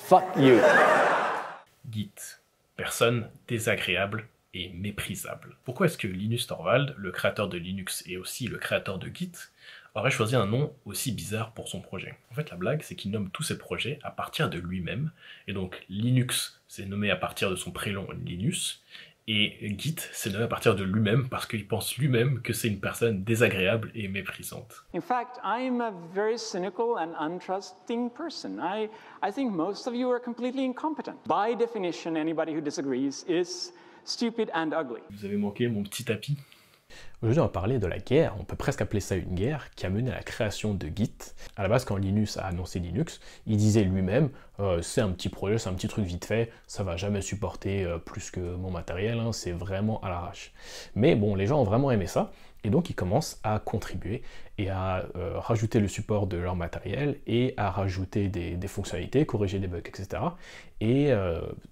Fuck you. Git. Personne désagréable et méprisable. Pourquoi est-ce que Linus Torvald, le créateur de Linux et aussi le créateur de Git, aurait choisi un nom aussi bizarre pour son projet? En fait, la blague, c'est qu'il nomme tous ses projets à partir de lui-même. Et donc, Linux, c'est nommé à partir de son prénom Linus. Et Git, c'est nommé à partir de lui-même parce qu'il pense lui-même que c'est une personne désagréable et méprisante. In fact, I'm a very cynical and untrusting person. I think most of you are completely incompetent. By definition, anybody who disagrees is stupid and ugly. Vous avez manqué mon petit tapis? Aujourd'hui, on va parler de la guerre, on peut presque appeler ça une guerre, qui a mené à la création de Git. À la base, quand Linus a annoncé Linux, il disait lui-même c'est un petit projet, c'est un petit truc vite fait, ça va jamais supporter plus que mon matériel, hein, c'est vraiment à l'arrache. Mais bon, les gens ont vraiment aimé ça, et donc ils commencent à contribuer et à rajouter le support de leur matériel et à rajouter des fonctionnalités, corriger des bugs, etc. Et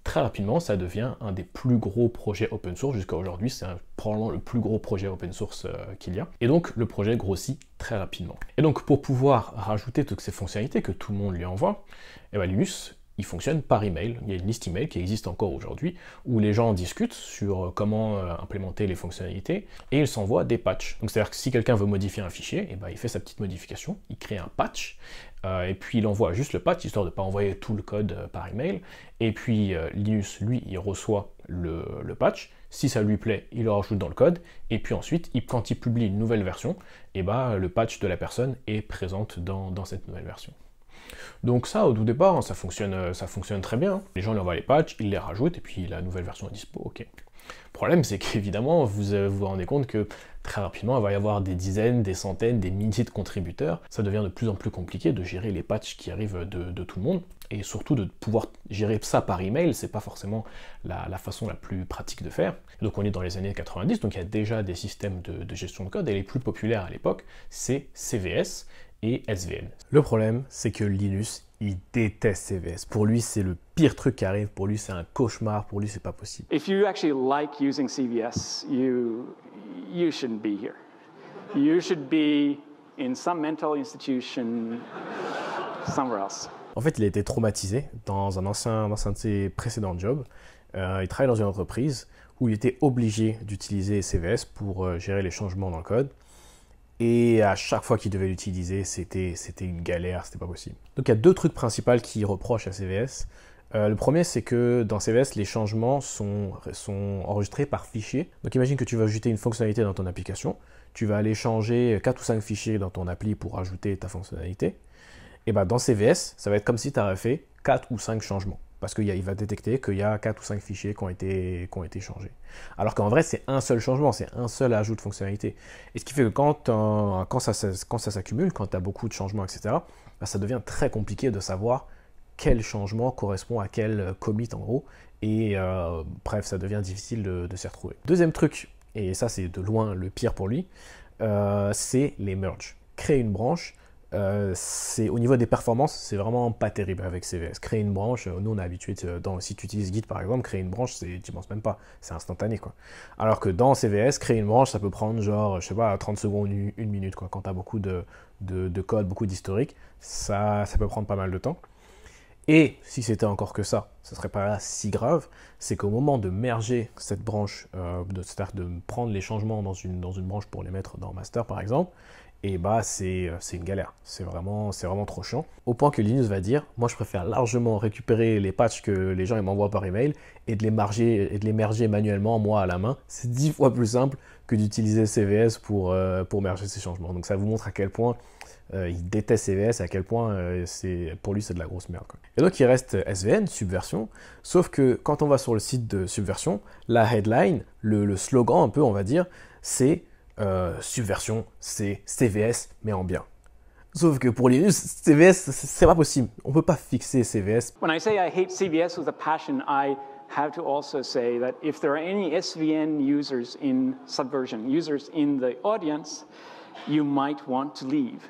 très rapidement, ça devient un des plus gros projets open source jusqu'à aujourd'hui. C'est probablement le plus gros projet open source qu'il y a. Et donc, le projet grossit très rapidement. Et donc, pour pouvoir rajouter toutes ces fonctionnalités que tout le monde lui envoie, eh ben, Linus, il fonctionne par email. Il y a une liste email qui existe encore aujourd'hui où les gens discutent sur comment implémenter les fonctionnalités et ils s'envoient des patchs. Donc c'est-à-dire que si quelqu'un veut modifier un fichier, eh ben, il fait sa petite modification, il crée un patch et puis il envoie juste le patch histoire de ne pas envoyer tout le code par email. Et puis Linus, lui, il reçoit le patch. Si ça lui plaît, il le rajoute dans le code. Et puis ensuite, quand il publie une nouvelle version, eh ben, le patch de la personne est présent dans cette nouvelle version. Donc ça, au tout départ, ça fonctionne très bien. Les gens lui envoient les patchs, ils les rajoutent, et puis la nouvelle version est dispo, ok. Le problème, c'est qu'évidemment, vous rendez compte que très rapidement, il va y avoir des dizaines, des centaines, des milliers de contributeurs. Ça devient de plus en plus compliqué de gérer les patchs qui arrivent de tout le monde, et surtout de pouvoir gérer ça par email, c'est pas forcément la façon la plus pratique de faire. Donc on est dans les années 90, donc il y a déjà des systèmes de gestion de code, et les plus populaires à l'époque, c'est CVS, et SVN. Le problème, c'est que Linus, il déteste CVS. Pour lui, c'est le pire truc qui arrive. Pour lui, c'est un cauchemar. Pour lui, c'est pas possible. If you actually like using CVS, you shouldn't be here. You should be in some mental institution somewhere else. En fait, il a été traumatisé dans un ancien de ses précédents jobs. Il travaille dans une entreprise où il était obligé d'utiliser CVS pour gérer les changements dans le code. Et à chaque fois qu'il devait l'utiliser, c'était une galère, c'était pas possible. Donc il y a deux trucs principaux qu'il reproche à CVS. Le premier, c'est que dans CVS, les changements sont enregistrés par fichier. Donc imagine que tu vas ajouter une fonctionnalité dans ton application. Tu vas aller changer 4 ou 5 fichiers dans ton appli pour ajouter ta fonctionnalité. Et ben dans CVS, ça va être comme si tu avais fait 4 ou 5 changements. Parce qu'il va détecter qu'il y a 4 ou 5 fichiers qui ont été changés. Alors qu'en vrai, c'est un seul changement, c'est un seul ajout de fonctionnalité. Et ce qui fait que quand ça s'accumule, quand tu as beaucoup de changements, etc., bah, ça devient très compliqué de savoir quel changement correspond à quel commit en gros. Et bref, ça devient difficile de s'y retrouver. Deuxième truc, et ça c'est de loin le pire pour lui, c'est les merges. Créer une branche, au niveau des performances, c'est vraiment pas terrible avec CVS. Créer une branche, nous on est habitué, si tu utilises Git par exemple, créer une branche, tu penses même pas, c'est instantané quoi. Alors que dans CVS, créer une branche, ça peut prendre genre, je sais pas, 30 secondes, une minute quoi. Quand tu as beaucoup de code, beaucoup d'historique, ça peut prendre pas mal de temps. Et si c'était encore que ça serait pas si grave, c'est qu'au moment de merger cette branche, c'est-à-dire de prendre les changements dans une branche pour les mettre dans master par exemple, et bah c'est une galère, c'est vraiment trop chiant. Au point que Linus va dire, moi je préfère largement récupérer les patchs que les gens m'envoient par email et de les merger manuellement, moi à la main. C'est 10 fois plus simple que d'utiliser CVS pour merger ces changements. Donc ça vous montre à quel point il déteste CVS, à quel point pour lui c'est de la grosse merde quoi. Et donc il reste SVN, Subversion, sauf que quand on va sur le site de Subversion, la headline, le slogan un peu on va dire, c'est Subversion, c'est CVS mais en bien. Sauf que pour Linus, CVS c'est pas possible, on peut pas fixer CVS. When I say I hate CVS with a passion, I have to also say that if there are any SVN users in Subversion, users in the audience, you might want to leave.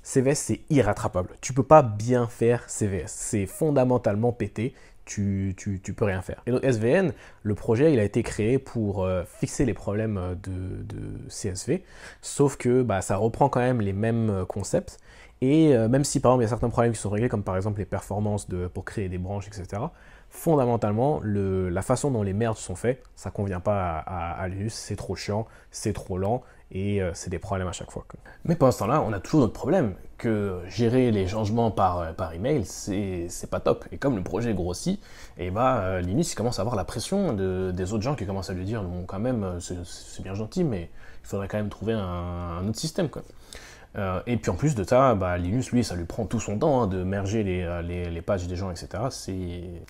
CVS, c'est irrattrapable. Tu peux pas bien faire CVS. C'est fondamentalement pété. Tu peux rien faire. Et donc SVN, le projet, il a été créé pour fixer les problèmes de CSV, sauf que bah, ça reprend quand même les mêmes concepts Et même si par exemple il y a certains problèmes qui sont réglés, comme par exemple les performances pour créer des branches, etc., fondamentalement, la façon dont les merges sont faits, ça ne convient pas à Linux, c'est trop chiant, c'est trop lent, et c'est des problèmes à chaque fois. Mais pendant ce temps-là, on a toujours notre problème, que gérer les changements par email, c'est pas top. Et comme le projet grossit, et Linus il commence à avoir la pression des autres gens qui commencent à lui dire, bon quand même, c'est bien gentil, mais il faudrait quand même trouver un autre système, quoi. Et puis en plus de ça, Linus, lui, ça lui prend tout son temps de merger les pages des gens, etc.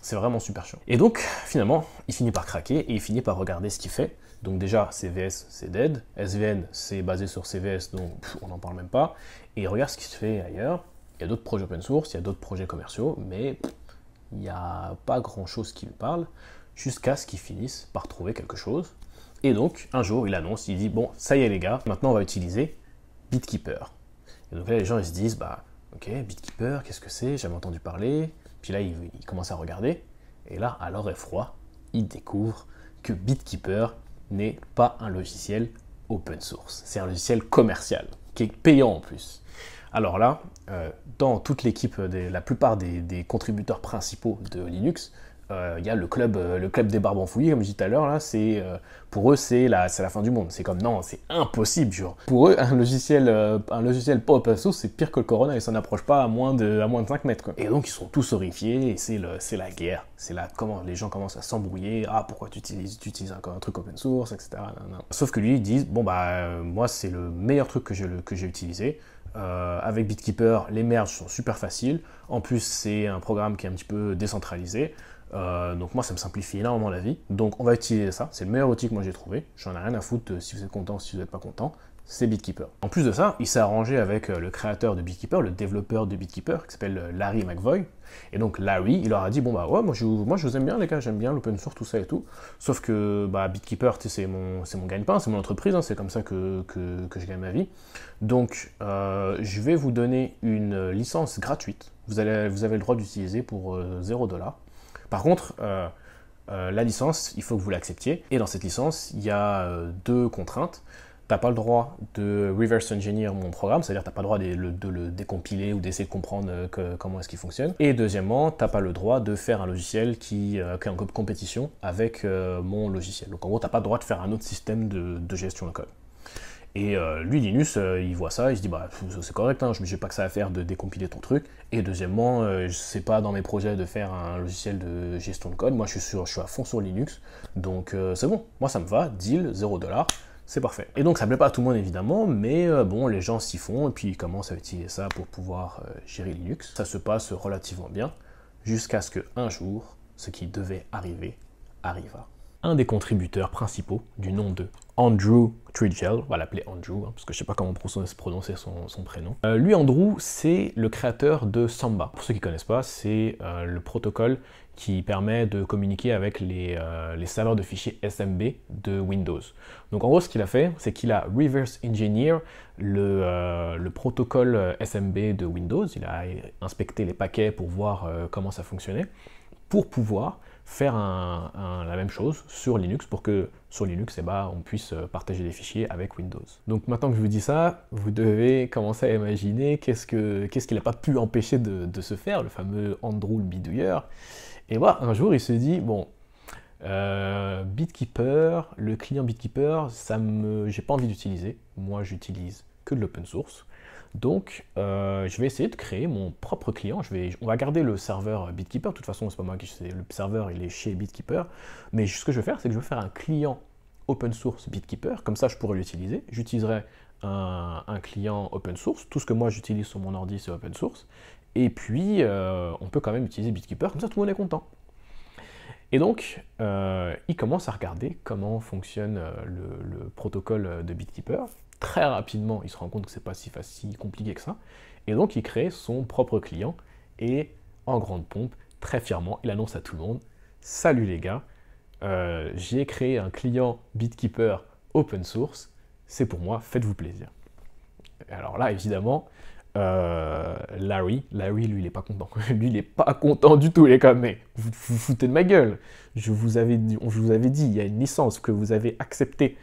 C'est vraiment super chiant. Et donc, finalement, il finit par craquer et il finit par regarder ce qu'il fait. Donc déjà, CVS, c'est dead. SVN, c'est basé sur CVS, donc on n'en parle même pas. Et il regarde ce qui se fait ailleurs. Il y a d'autres projets open source, il y a d'autres projets commerciaux, mais il n'y a pas grand-chose qui lui parle, jusqu'à ce qu'il finisse par trouver quelque chose. Et donc, un jour, il annonce, il dit, bon, ça y est les gars, maintenant on va utiliser BitKeeper. Et donc là, les gens, ils se disent, ok, BitKeeper, qu'est-ce que c'est? J'avais entendu parler. Puis là, ils commencent à regarder. Et là, à leur effroi, ils découvrent que BitKeeper n'est pas un logiciel open source. C'est un logiciel commercial, qui est payant en plus. Alors là, dans toute l'équipe, la plupart des contributeurs principaux de Linux, il y a le club des barbes fouillés, comme je disais tout à l'heure, là, pour eux, c'est la fin du monde. C'est comme, non, c'est impossible, genre. Pour eux, un logiciel pas open source, c'est pire que le Corona, et ça n'approche pas à moins de 5 mètres, quoi. Et donc, ils sont tous horrifiés, et c'est la guerre. C'est là, comment les gens commencent à s'embrouiller, pourquoi tu utilises un truc open source, etc. Non. Sauf que lui, ils disent, bon, moi, c'est le meilleur truc que j'ai utilisé. Avec BitKeeper, les merges sont super faciles. En plus, c'est un programme qui est un petit peu décentralisé. Donc moi ça me simplifie énormément la vie, donc on va utiliser ça, c'est le meilleur outil que moi j'ai trouvé, j'en ai rien à foutre si vous êtes content, si vous n'êtes pas content, c'est BitKeeper. En plus de ça, il s'est arrangé avec le créateur de BitKeeper, le développeur de BitKeeper, qui s'appelle Larry McVoy, et donc Larry, il leur a dit, bon ouais, moi je vous aime bien les gars, j'aime bien l'open source, tout ça et tout, sauf que BitKeeper, c'est mon gagne-pain, c'est mon entreprise, c'est comme ça que je gagne ma vie, donc je vais vous donner une licence gratuite, vous avez le droit d'utiliser pour $0. Par contre, la licence, il faut que vous l'acceptiez. Et dans cette licence, il y a deux contraintes. Tu n'as pas le droit de reverse engineer mon programme, c'est-à-dire que tu n'as pas le droit de le décompiler ou d'essayer de comprendre comment est-ce qu'il fonctionne. Et deuxièmement, tu n'as pas le droit de faire un logiciel qui est en compétition avec mon logiciel. Donc en gros, tu n'as pas le droit de faire un autre système de gestion de code. Et lui, Linus, il voit ça, il se dit, c'est correct, je n'ai pas que ça à faire de décompiler ton truc. Et deuxièmement, c'est pas dans mes projets de faire un logiciel de gestion de code. Moi, je suis à fond sur Linux, donc c'est bon. Moi, ça me va, deal, $0, c'est parfait. Et donc, ça ne plaît pas à tout le monde, évidemment, mais bon, les gens s'y font, et puis ils commencent à utiliser ça pour pouvoir gérer Linux. Ça se passe relativement bien, jusqu'à ce qu'un jour, ce qui devait arriver, arriva. Un des contributeurs principaux, du nom de Andrew Tridgell, on va l'appeler Andrew, parce que je ne sais pas comment prononcer son prénom. Lui, Andrew, c'est le créateur de Samba. Pour ceux qui ne connaissent pas, c'est le protocole qui permet de communiquer avec les serveurs de fichiers SMB de Windows. Donc en gros, ce qu'il a fait, c'est qu'il a reverse engineer le protocole SMB de Windows. Il a inspecté les paquets pour voir comment ça fonctionnait, pour pouvoir faire la même chose sur Linux pour que sur Linux on puisse partager des fichiers avec Windows. Donc maintenant que je vous dis ça, vous devez commencer à imaginer qu'est-ce qu'il n'a pas pu empêcher de se faire, le fameux Andrew le bidouilleur. Et un jour il se dit, bon, BitKeeper, le client BitKeeper, j'ai pas envie d'utiliser, moi j'utilise que de l'open source. Donc, je vais essayer de créer mon propre client. On va garder le serveur BitKeeper. De toute façon, c'est pas moi qui sais. Le serveur, il est chez BitKeeper. Mais ce que je vais faire, c'est que je vais faire un client open source BitKeeper. Comme ça, je pourrais l'utiliser. J'utiliserai un client open source. Tout ce que moi, j'utilise sur mon ordi, c'est open source. Et puis, on peut quand même utiliser BitKeeper. Comme ça, tout le monde est content. Et donc, il commence à regarder comment fonctionne le protocole de BitKeeper. Très rapidement, il se rend compte que c'est pas si compliqué que ça. Et donc, il crée son propre client. Et en grande pompe, très fièrement, il annonce à tout le monde, « Salut les gars, j'ai créé un client BitKeeper open source. C'est pour moi, faites-vous plaisir. » Alors là, évidemment, Larry, lui, il n'est pas content. Lui, il n'est pas content du tout. Il est comme, mais vous vous foutez de ma gueule. Je vous avais dit, il y a une licence que vous avez acceptée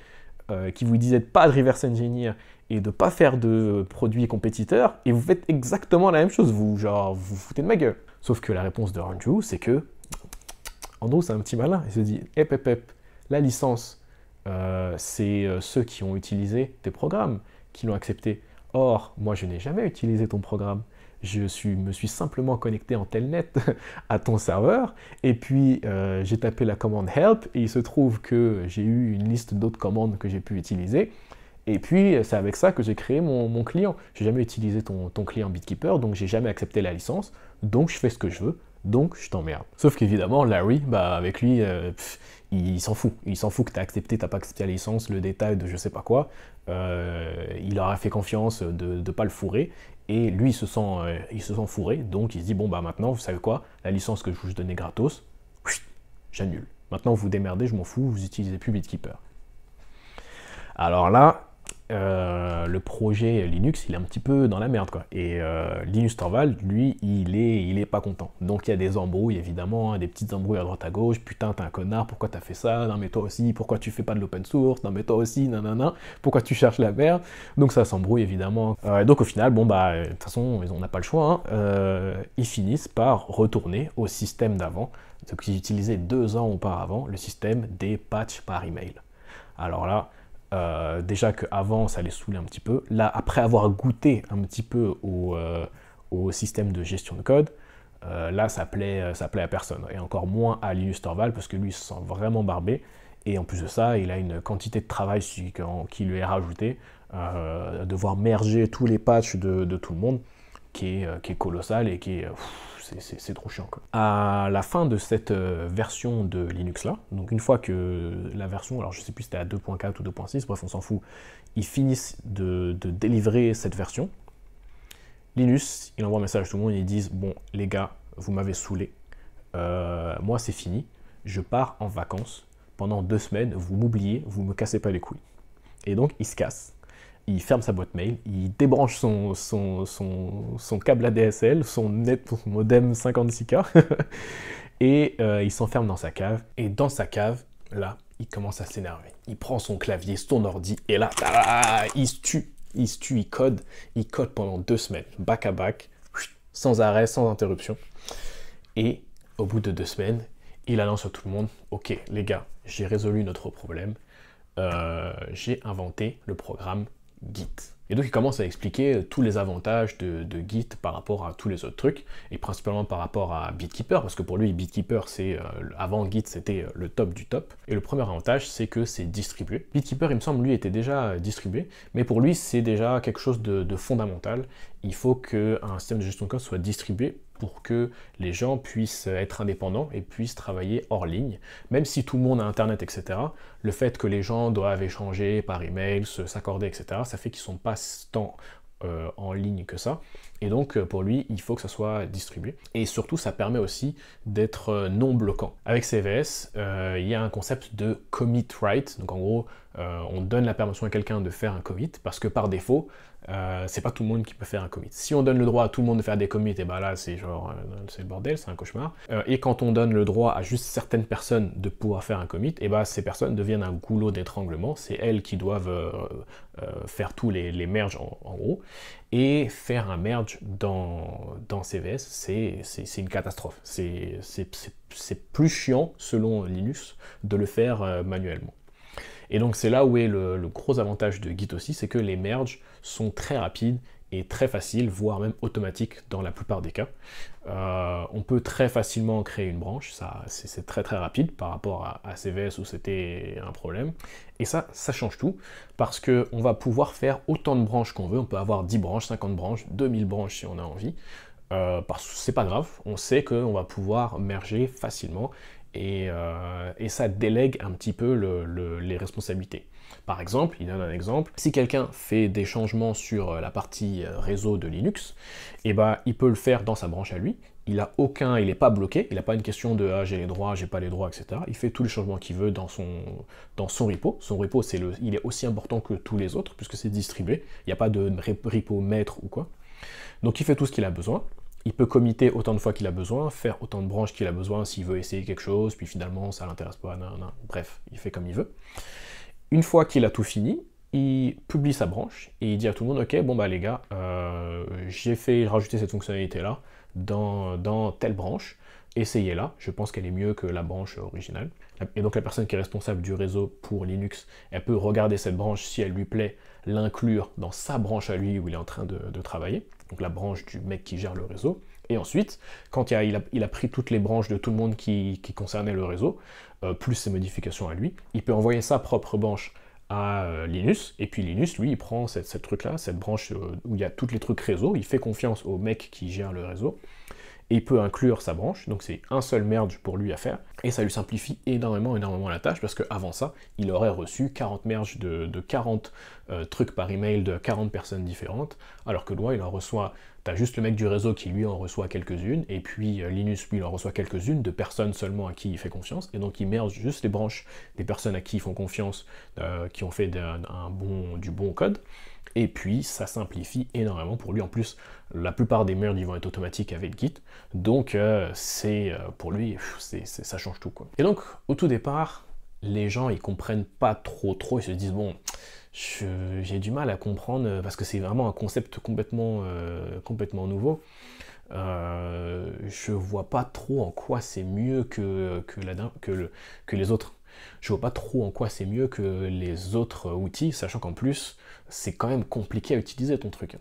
qui vous disait pas de reverse engineer et de ne pas faire de produits compétiteurs, et vous faites exactement la même chose, vous vous foutez de ma gueule. Sauf que la réponse de Andrew, c'est que Andrew, c'est un petit malin, il se dit, la licence, c'est ceux qui ont utilisé tes programmes qui l'ont accepté. Or, moi, je n'ai jamais utilisé ton programme. Me suis simplement connecté en telnet à ton serveur, et puis j'ai tapé la commande help, et il se trouve que j'ai eu une liste d'autres commandes que j'ai pu utiliser, et puis c'est avec ça que j'ai créé mon client. J'ai jamais utilisé ton client BitKeeper, donc j'ai jamais accepté la licence, donc je fais ce que je veux, donc je t'emmerde. Sauf qu'évidemment, Larry, avec lui, il s'en fout. Il s'en fout que tu as accepté, tu n'as pas accepté la licence, le détail de je sais pas quoi. Il leur a fait confiance de ne pas le fourrer. Et lui, il se sent fourré. Donc il se dit, bon, maintenant, vous savez quoi, la licence que je vous donnais gratos, j'annule. Maintenant, vous démerdez, je m'en fous, vous n'utilisez plus BitKeeper. Alors là, le projet Linux, il est un petit peu dans la merde, quoi. Et Linus Torvald, lui, il est pas content. Donc il y a des embrouilles, évidemment, des petites embrouilles à droite à gauche. Putain, t'es un connard, pourquoi t'as fait ça? Non mais toi aussi, pourquoi tu fais pas de l'open source? Non mais toi aussi, nanana, pourquoi tu cherches la merde? Donc ça s'embrouille, évidemment. Donc au final, de toute façon, on n'a pas le choix, hein. Ils finissent par retourner au système d'avant, ce qu'ils utilisaient 2 ans auparavant, le système des patchs par email. Alors là, déjà qu'avant ça les saoulait un petit peu, là après avoir goûté un petit peu au système de gestion de code, là ça plaît à personne, et encore moins à Linus Torvald parce que lui il se sent vraiment barbé, et en plus de ça il a une quantité de travail qui lui est rajoutée, devoir merger tous les patchs de tout le monde qui est colossal et qui est... c'est trop chiant, quoi. À la fin de cette version de Linux là, donc une fois que la version, alors je sais plus si c'était à 2.4 ou 2.6, bref on s'en fout, ils finissent de délivrer cette version, Linus, il envoie un message à tout le monde, ils disent, bon les gars, vous m'avez saoulé, moi c'est fini, je pars en vacances, pendant 2 semaines, vous m'oubliez, vous me cassez pas les couilles. Et donc il se casse. Il ferme sa boîte mail, il débranche son câble ADSL, son modem 56K, et il s'enferme dans sa cave. Et dans sa cave, là, il commence à s'énerver. Il prend son clavier, son ordi, et là, il se tue, il code pendant 2 semaines, back à back, sans arrêt, sans interruption. Et au bout de 2 semaines, il annonce à tout le monde, ok les gars, j'ai résolu notre problème, j'ai inventé le programme Git. Et donc il commence à expliquer tous les avantages de Git par rapport à tous les autres trucs, et principalement par rapport à BitKeeper, parce que pour lui BitKeeper avant Git c'était le top du top. Et le premier avantage c'est que c'est distribué. BitKeeper il me semble lui était déjà distribué, mais pour lui c'est déjà quelque chose de fondamental. Il faut qu'un système de gestion de code soit distribué pour que les gens puissent être indépendants et puissent travailler hors ligne. Même si tout le monde a Internet, etc., le fait que les gens doivent échanger par email, s'accorder, etc., ça fait qu'ils ne sont pas tant en ligne que ça. Et donc, pour lui, il faut que ça soit distribué. Et surtout, ça permet aussi d'être non bloquant. Avec CVS, il y a un concept de commit write. Donc, en gros, on donne la permission à quelqu'un de faire un commit parce que par défaut, c'est pas tout le monde qui peut faire un commit. Si on donne le droit à tout le monde de faire des commits, et ben là c'est c'est le bordel, c'est un cauchemar. Et quand on donne le droit à juste certaines personnes de pouvoir faire un commit, et ben ces personnes deviennent un goulot d'étranglement. C'est elles qui doivent faire tous les merges en gros. Et faire un merge dans CVS, c'est une catastrophe. C'est plus chiant selon Linus de le faire manuellement. Et donc c'est là où est le gros avantage de Git aussi, c'est que les merges sont très rapides et très faciles, voire même automatiques dans la plupart des cas. On peut très facilement créer une branche, c'est très très rapide par rapport à CVS où c'était un problème. Et ça change tout, parce qu'on va pouvoir faire autant de branches qu'on veut, on peut avoir 10 branches, 50 branches, 2000 branches si on a envie. Parce que c'est pas grave, on sait qu'on va pouvoir merger facilement. Et ça délègue un petit peu les responsabilités. Par exemple, il donne un exemple, si quelqu'un fait des changements sur la partie réseau de Linux, et ben, il peut le faire dans sa branche à lui, il n'est pas bloqué, il n'a pas une question de j'ai les droits, j'ai pas les droits, etc. Il fait tous les changements qu'il veut dans son repo. Son repo, il est aussi important que tous les autres, puisque c'est distribué, il n'y a pas de repo maître ou quoi. Donc il fait tout ce qu'il a besoin. Il peut committer autant de fois qu'il a besoin, faire autant de branches qu'il a besoin s'il veut essayer quelque chose, puis finalement ça l'intéresse pas, bref, il fait comme il veut. Une fois qu'il a tout fini, il publie sa branche et il dit à tout le monde, ok, bon bah les gars, j'ai fait rajouter cette fonctionnalité-là dans telle branche, essayez-la, je pense qu'elle est mieux que la branche originale. Et donc la personne qui est responsable du réseau pour Linux, elle peut regarder cette branche, si elle lui plaît, l'inclure dans sa branche à lui où il est en train de travailler, donc la branche du mec qui gère le réseau. Et ensuite, quand il a pris toutes les branches de tout le monde qui concernaient le réseau, plus ses modifications à lui, il peut envoyer sa propre branche à Linus, et puis Linus, lui, il prend cette truc-là, cette branche où il y a tous les trucs réseau, il fait confiance au mec qui gère le réseau, et il peut inclure sa branche, donc c'est un seul merge pour lui à faire, et ça lui simplifie énormément la tâche, parce qu'avant ça, il aurait reçu 40 merges de 40 trucs par email de 40 personnes différentes, alors que là, il en reçoit, t'as juste le mec du réseau qui lui en reçoit quelques-unes, et puis Linus, lui, il en reçoit quelques-unes de personnes seulement à qui il fait confiance, et donc il merge juste les branches des personnes à qui ils font confiance, qui ont fait du bon code, et puis ça simplifie énormément pour lui. En plus, la plupart des merges ils vont être automatiques avec Git, donc pour lui, ça change tout, quoi. Et donc, au tout départ, les gens ils comprennent pas trop, ils se disent bon, j'ai du mal à comprendre parce que c'est vraiment un concept complètement nouveau. Je vois pas trop en quoi c'est mieux que les autres. Je vois pas trop en quoi c'est mieux que les autres outils, sachant qu'en plus, c'est quand même compliqué à utiliser ton truc.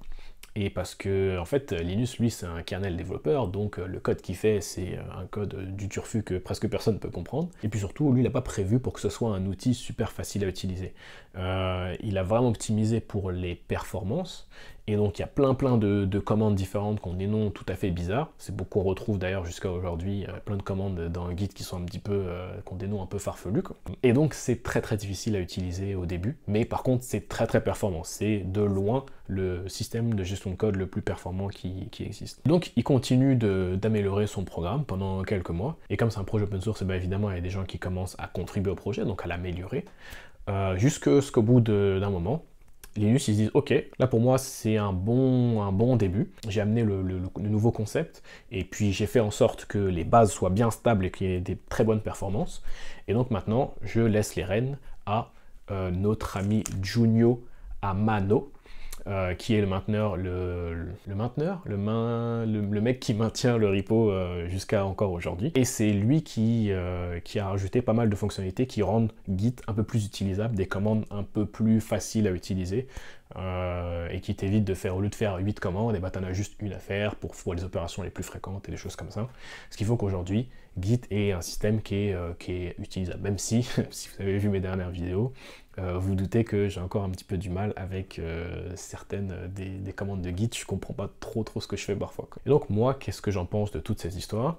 Et parce que, en fait, Linus, lui, c'est un kernel développeur, donc le code qu'il fait, c'est un code du turfu que presque personne ne peut comprendre. Et puis surtout, lui, il n'a pas prévu pour que ce soit un outil super facile à utiliser. Il a vraiment optimisé pour les performances, et donc il y a plein de commandes différentes qui ont des noms tout à fait bizarres. C'est beaucoup qu'on retrouve d'ailleurs jusqu'à aujourd'hui, plein de commandes dans Git qui sont un petit peu, qui ont des noms un peu farfelus, quoi. Et donc c'est très difficile à utiliser au début, mais par contre c'est très performant. C'est de loin le système de gestion de code le plus performant qui existe. Donc il continue d'améliorer son programme pendant quelques mois, et comme c'est un projet open source, et bien évidemment il y a des gens qui commencent à contribuer au projet, donc à l'améliorer, jusqu'au bout d'un moment, Linus, ils se disent ok, là pour moi c'est un bon début, j'ai amené le nouveau concept, et puis j'ai fait en sorte que les bases soient bien stables et qu'il y ait des très bonnes performances, et donc maintenant je laisse les rênes à notre ami Junio Amano, qui est le mainteneur, le mec qui maintient le repo jusqu'à encore aujourd'hui. Et c'est lui qui a rajouté pas mal de fonctionnalités qui rendent Git un peu plus utilisable, des commandes un peu plus faciles à utiliser, et qui t'évite de faire, au lieu de faire 8 commandes, et bah t'en as juste une à faire pour les opérations les plus fréquentes et des choses comme ça. Ce qui fait qu'aujourd'hui, Git est un système qui est utilisable, même si, si vous avez vu mes dernières vidéos, vous doutez que j'ai encore un petit peu du mal avec certaines des commandes de Git, je comprends pas trop ce que je fais parfois, quoi. Et donc moi, qu'est-ce que j'en pense de toute cette histoire?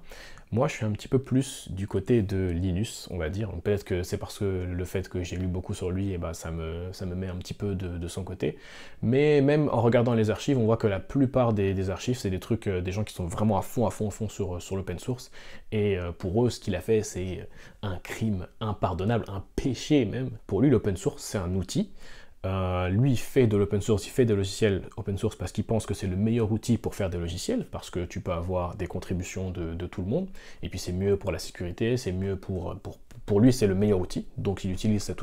Moi, je suis un petit peu plus du côté de Linus, on va dire. Peut-être que c'est parce que le fait que j'ai lu beaucoup sur lui, et bah, ça me met un petit peu de son côté. Mais même en regardant les archives, on voit que la plupart des archives, c'est des trucs, des gens qui sont vraiment à fond sur l'open source. Et pour eux, ce qu'il a fait, c'est un crime impardonnable, un péché même. Pour lui, l'open source, c'est un outil. Lui, il fait de l'open source, il fait des logiciels open source parce qu'il pense que c'est le meilleur outil pour faire des logiciels, parce que tu peux avoir des contributions de tout le monde, et puis c'est mieux pour la sécurité, c'est mieux pour lui, c'est le meilleur outil, donc il utilise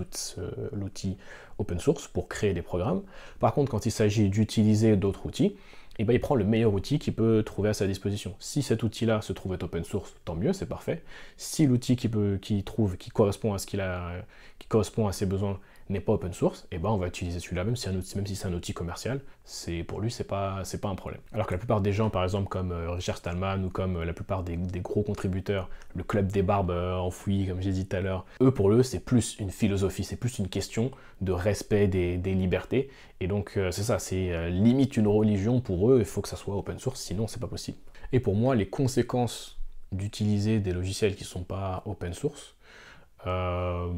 l'outil open source pour créer des programmes. Par contre, quand il s'agit d'utiliser d'autres outils, et ben, il prend le meilleur outil qu'il peut trouver à sa disposition. Si cet outil-là se trouve être open source, tant mieux, c'est parfait. Si l'outil qui correspond à qui correspond à ses besoins n'est pas open source, et ben on va utiliser celui-là, même si c'est un outil commercial, pour lui c'est pas un problème. Alors que la plupart des gens, par exemple comme Richard Stallman ou comme la plupart des gros contributeurs, le club des barbes enfouis, comme j'ai dit tout à l'heure, pour eux c'est plus une philosophie, c'est plus une question de respect des libertés, et donc c'est ça, c'est limite une religion pour eux, il faut que ça soit open source, sinon c'est pas possible. Et pour moi, les conséquences d'utiliser des logiciels qui sont pas open source, ça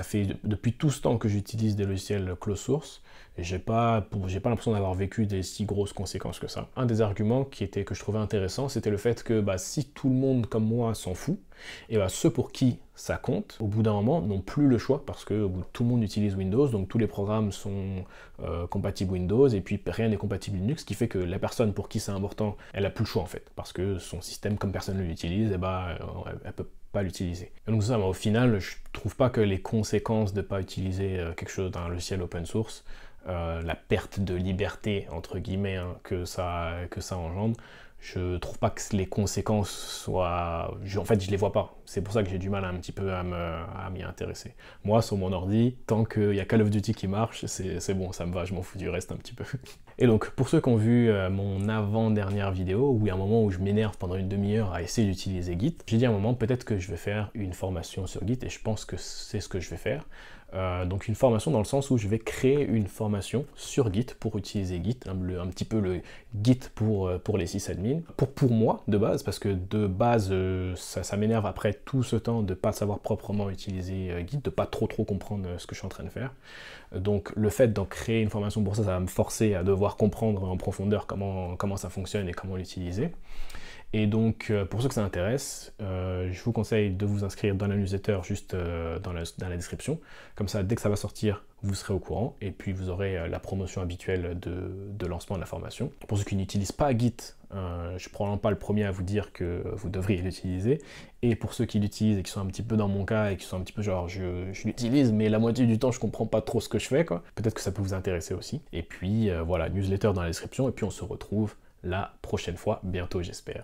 fait depuis tout ce temps que j'utilise des logiciels closed source, et j'ai pas l'impression d'avoir vécu des si grosses conséquences que ça. Un des arguments que je trouvais intéressant, c'était le fait que si tout le monde comme moi s'en fout, Et bah, ceux pour qui ça compte, au bout d'un moment, n'ont plus le choix parce que tout le monde utilise Windows, donc tous les programmes sont compatibles Windows et puis rien n'est compatible Linux, ce qui fait que la personne pour qui c'est important, elle a plus le choix en fait, parce que son système, comme personne ne l'utilise, et bah, elle peut pas l'utiliser. Et donc ça, au final, je trouve pas que les conséquences de pas utiliser quelque chose d'un logiciel open source, la perte de liberté entre guillemets hein, que ça engendre, je trouve pas que les conséquences soient... en fait, je les vois pas. C'est pour ça que j'ai du mal un petit peu à m'y intéresser. Moi, sur mon ordi, tant qu'il y a Call of Duty qui marche, c'est bon, ça me va, je m'en fous du reste un petit peu. Et donc, pour ceux qui ont vu mon avant-dernière vidéo, où il y a un moment où je m'énerve pendant une demi-heure à essayer d'utiliser Git, j'ai dit à un moment, peut-être que je vais faire une formation sur Git, et je pense que c'est ce que je vais faire. Donc une formation dans le sens où je vais créer une formation sur Git pour utiliser Git, un petit peu le Git pour les sysadmins. Pour moi, de base, parce que de base, ça m'énerve après tout ce temps de ne pas savoir proprement utiliser Git, de ne pas trop comprendre ce que je suis en train de faire. Donc le fait d'en créer une formation pour ça, ça va me forcer à devoir comprendre en profondeur comment ça fonctionne et comment l'utiliser. Et donc, pour ceux que ça intéresse, je vous conseille de vous inscrire dans la newsletter juste dans la description. Comme ça, dès que ça va sortir, vous serez au courant. Et puis, vous aurez la promotion habituelle de lancement de la formation. Pour ceux qui n'utilisent pas Git, je ne suis probablement pas le premier à vous dire que vous devriez l'utiliser. Et pour ceux qui l'utilisent et qui sont un petit peu dans mon cas et qui sont un petit peu genre, je l'utilise, mais la moitié du temps, je ne comprends pas trop ce que je fais, quoi. Peut-être que ça peut vous intéresser aussi. Et puis, voilà, newsletter dans la description. Et puis, on se retrouve la prochaine fois, bientôt, j'espère.